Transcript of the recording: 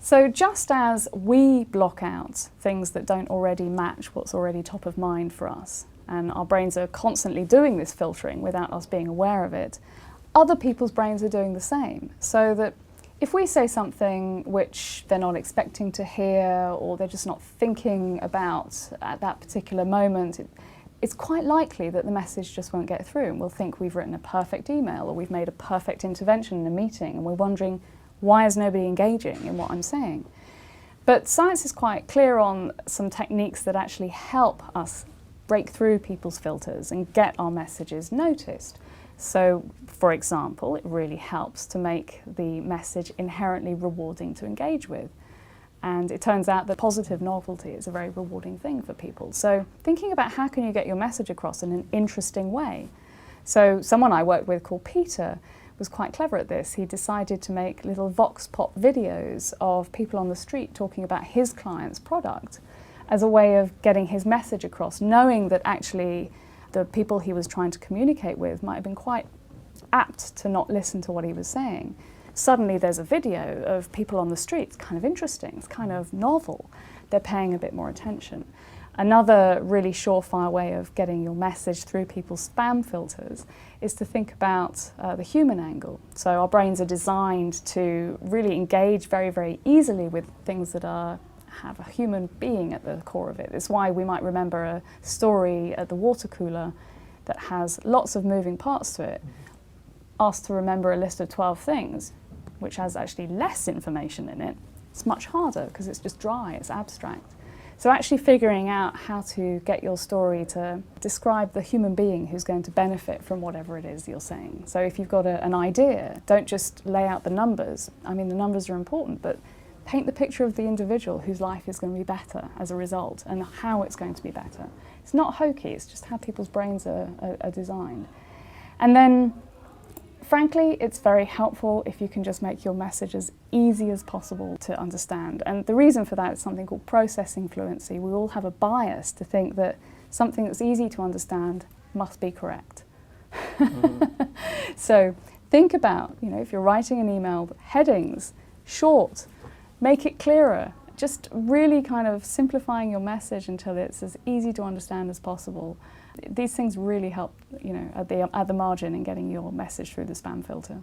So just as we block out things that don't already match what's already top of mind for us, and our brains are constantly doing this filtering without us being aware of it, other people's brains are doing the same. So that if we say something which they're not expecting to hear, or they're just not thinking about at that particular moment, it's quite likely that the message just won't get through, and we'll think we've written a perfect email or we've made a perfect intervention in a meeting, and we're wondering, why is nobody engaging in what I'm saying? But science is quite clear on some techniques that actually help us break through people's filters and get our messages noticed. So, for example, it really helps to make the message inherently rewarding to engage with. And it turns out that positive novelty is a very rewarding thing for people. So thinking about how can you get your message across in an interesting way. So someone I worked with called Peter was quite clever at this. He decided to make little vox pop videos of people on the street talking about his client's product as a way of getting his message across, knowing that actually the people he was trying to communicate with might have been quite apt to not listen to what he was saying. Suddenly there's a video of people on the street. It's kind of interesting, it's kind of novel. They're paying a bit more attention. Another really surefire way of getting your message through people's spam filters is to think about the human angle. So our brains are designed to really engage very, very easily with things that have a human being at the core of it. It's why we might remember a story at the water cooler that has lots of moving parts to it. Asked to remember a list of 12 things, which has actually less information in it, it's much harder because it's just dry, it's abstract. So actually figuring out how to get your story to describe the human being who's going to benefit from whatever it is you're saying. So if you've got an idea, don't just lay out the numbers. I mean, the numbers are important, but paint the picture of the individual whose life is going to be better as a result and how it's going to be better. It's not hokey, it's just how people's brains are designed. And then, frankly, it's very helpful if you can just make your message as easy as possible to understand. And the reason for that is something called processing fluency. We all have a bias to think that something that's easy to understand must be correct. So think about, if you're writing an email, headings, short, make it clearer. Just really kind of simplifying your message until it's as easy to understand as possible. These things really help, at the margin in getting your message through the spam filter.